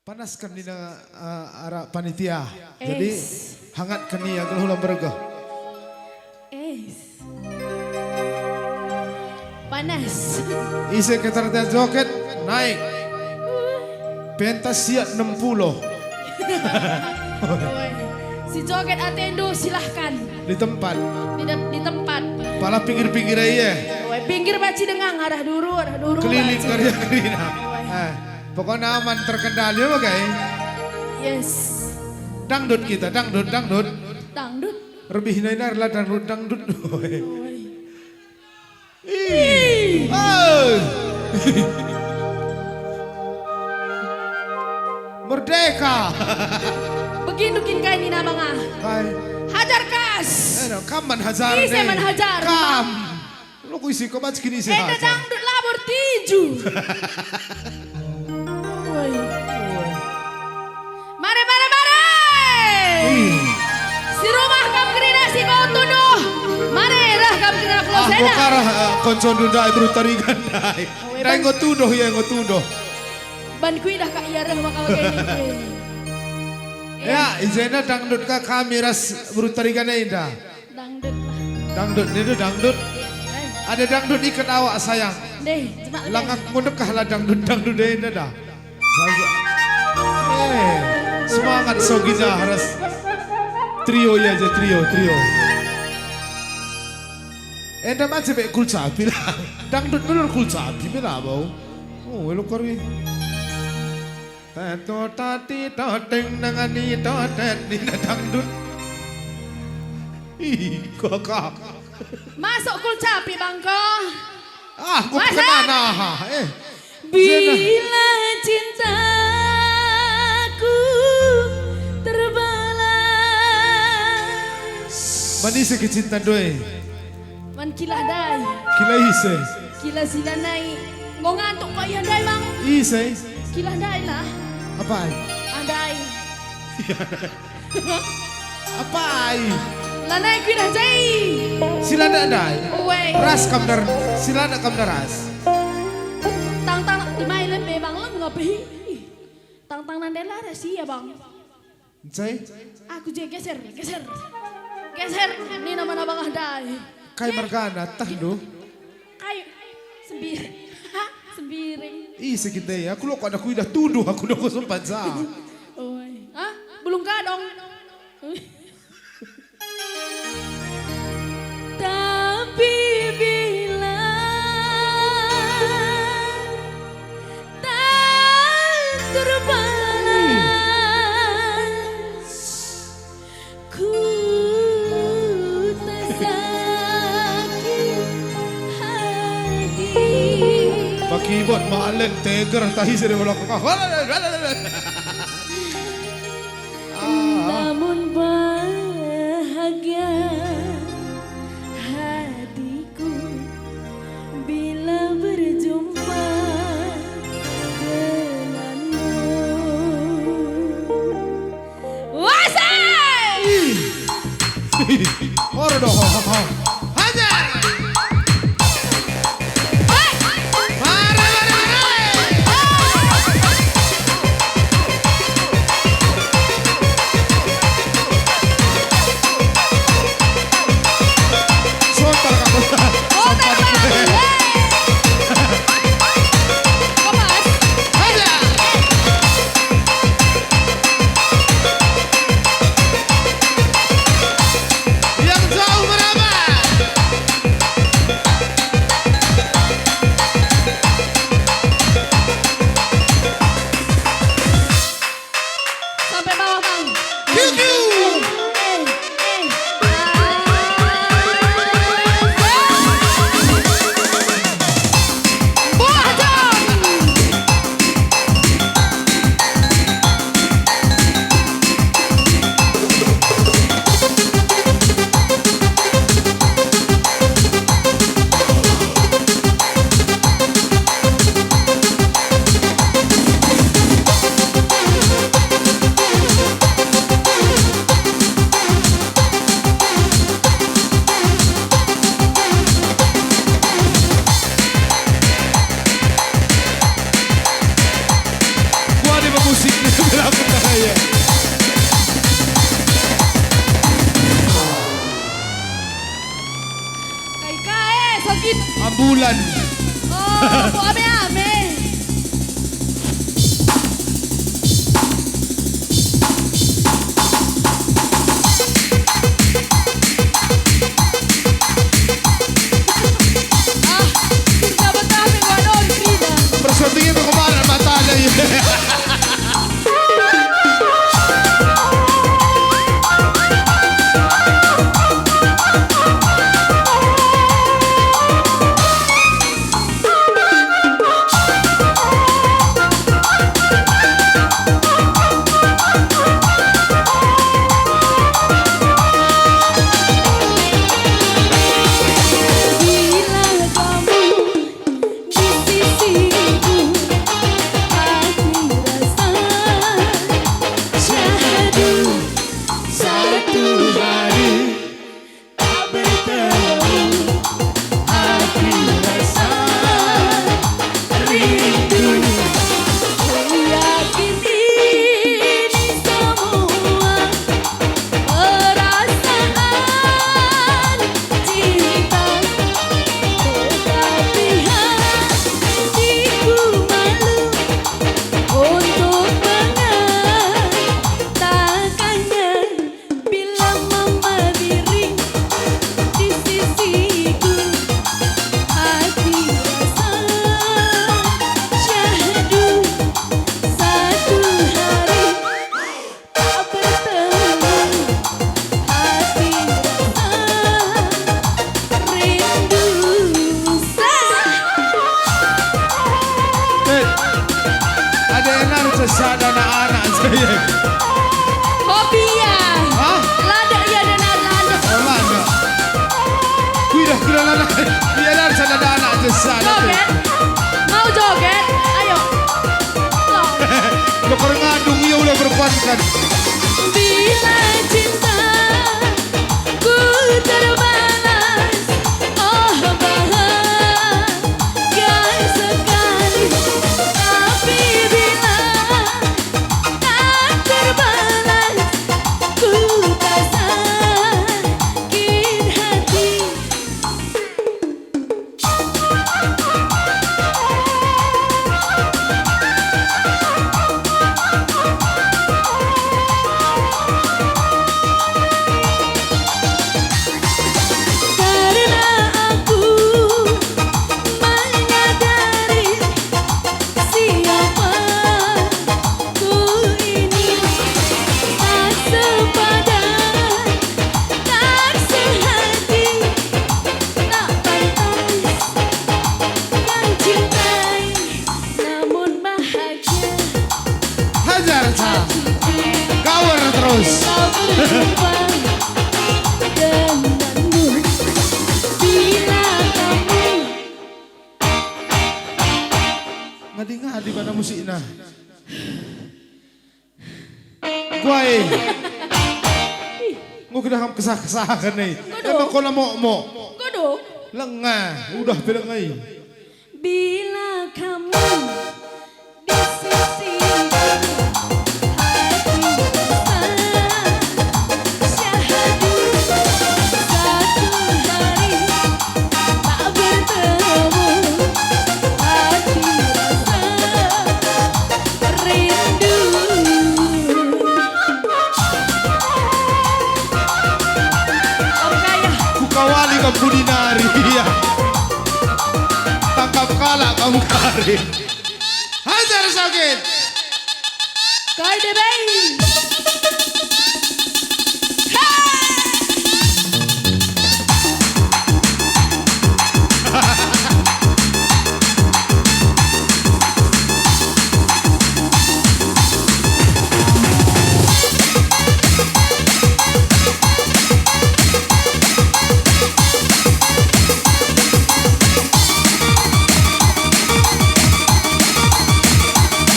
panaskan dina ara panitia. Jadi hangatkan nih kalau ulang bergah. Panas. Isi ketertian joget naik. Pentas siap 60. Si joget Atendo silahkan. Di tempat. Di tempat. Pala pinggir-pinggir aja. Pinggir baci dengang arah duru. Keliling karya kerina. Pokoknya aman terkendali apa guys? Yes. Dangdut kita, dangdut. Dangdut. Lebih nainar lah dangdut. Merdeka. Beginukin kain ini namanya. Hajar kas. Kaman hajar. Isi man hajar. Kam. Lu kuisi kau macam gini sih hajar. Dangdut labor tinju. Mare. Si rumah kam kerina si kau tuduh. Mare rah kam kerina klosena. Bokara konson dundai brutari gandai. Dai ngotudoh ya ngotudoh. Ban kui dah kak iya rah maka begini. Ya, izena dangdut ka kami ras brutari gandai dah. Dangdut lah. Dangdut itu dangdut. Ada dangdut ikat awak sayang. Deh, cepat. Langak mendekah lah dangdut deh dah. Semangat Sogiza harus trio ya aja trio. Enda macam kul capi lah. Dangdut bener kul capi bila bau. Oh, elok kari. Tato tati toteng nangani totet ni dangdut. Ih, kakak. Masuk kulcapi bangko. Kau kemana? Bila cintaku terbalas. Manis kecintaan doi. Man kilah dai. Kila ise. Kilah sila nai. Ngo ngantuk kok iya dai bang. Ise. Kilah dai lah. Apa? Andai. Apa? Lanai kui dah jai. Sila ada. Uwe. Ras kamdar. Sila ada kamdar ras. Tang di mai lembe bang lem ngopi. Tang nandela ada sih ya bang. Cai. Aku je geser. Ini nama bang Andai. Kai margana tahdo. Kayu sembiring. Ise kita ya. Aku lo kok ada kuida tuduh aku dah sempat sa. Oi. Hah? Belum kadong. Tapi bila tak terbalas, ku tak sakit hati. Pakai buat malen teger tahi sere bolak. Namun bahagia hatiku bila berjumpa denganmu. Wasai! Ora doh. Hajar. bulan. Oh, bu ame-ame. Kita betah menggodon Frida. Persuntingin ko kemarin mata na yun. Sada na anak saya. Hobi ya. Hah? Lada ya dan lada. Oh, lada. Kuida lada. Dia lada sada na anak sada. Joget. Mau joget? Ayo. Lo kalau ngadung ya udah berpankan. Bila cinta ku terbalas, oh bahagia sekali. Tapi bila tak terbalas, ku tak sakit hati. Karena aku menyadari siapa ku ini, tak sepadan, tak sehati, tak pantas yang cintai, namun bahagia Hajar sa. Kawan terus. kau berjumpa denganmu. Bila kamu Ngadi-ngadi pada musiknya. Guai. Ngu kena ham kesah-kesahan nih. Emang kau mau. Kodok. Lengah. Udah bilang ngai. Bila kamu di sisiku, hati rasa syahadu. Satu hari tak bertemu, hati rasa rindu. Orang kaya. Kukawali ka budinari. Tangkap kalak kamu kari. Hajar sakit. Cardi B.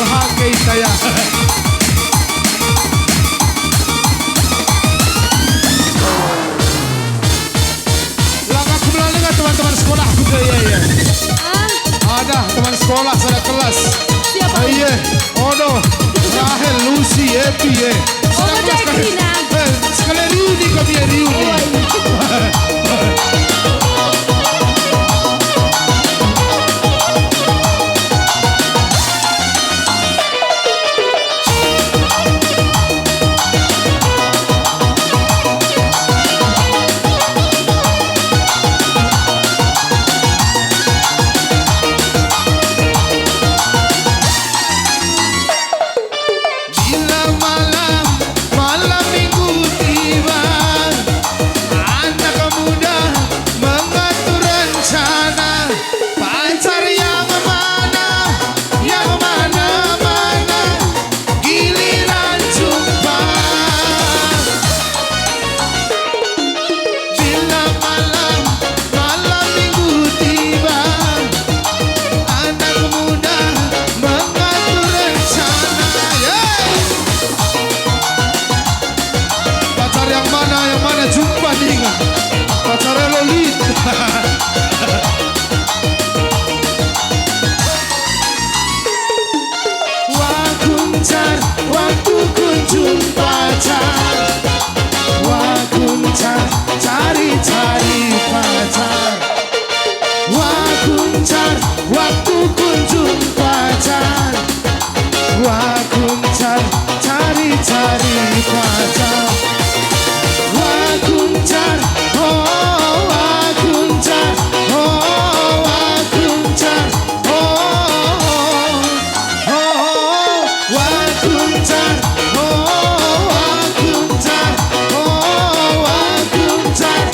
Bahagia saya. Langkah kembali dengan teman-teman sekolah aku ya. Ada teman sekolah saya kelas. Siapa? Iya, Odo, Rahel, Lucy, Epi ya. Oh, ada Ekrina. Sekali reuni kami ya reuni. yang mana jumpa ninga pacarnya Lolita. Wakuncar waktu kunjung pacar, wakuncar cari-cari pacar, wakuncar waktu kunjung pacar, wakuncar cari-cari pacar, wakuncar oh wakuncar oh wakuncar oh wakuncar oh wakuncar oh wakuncar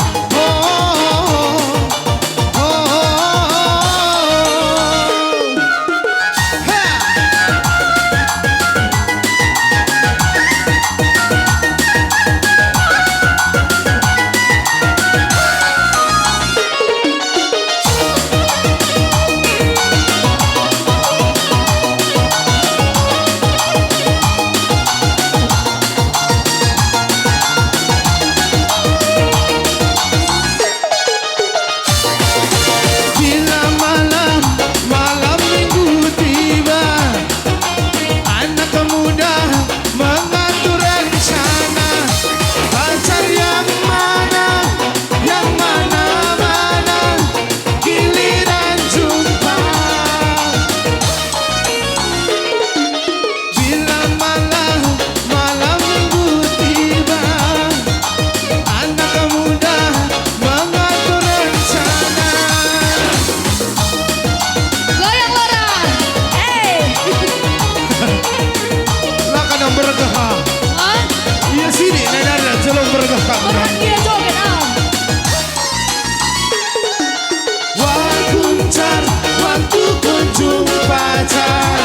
wakuncar waktu kunjung pacar,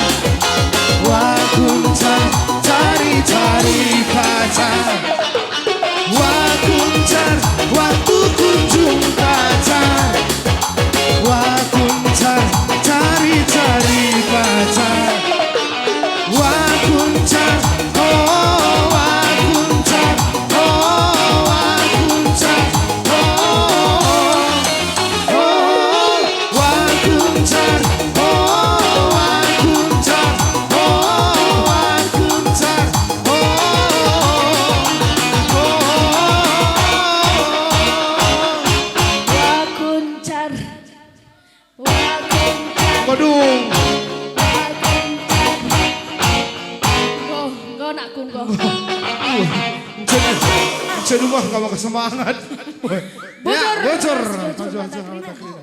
wakuncar cari-cari pacar, wakuncar waktu kunjung pacar, wakuncar cari-cari pacar, wakuncar oh wakuncar oh wakuncar Kodung. Go nak kun go. Jadi mah gak mau kesemangat. Bocor. Ya, bocor.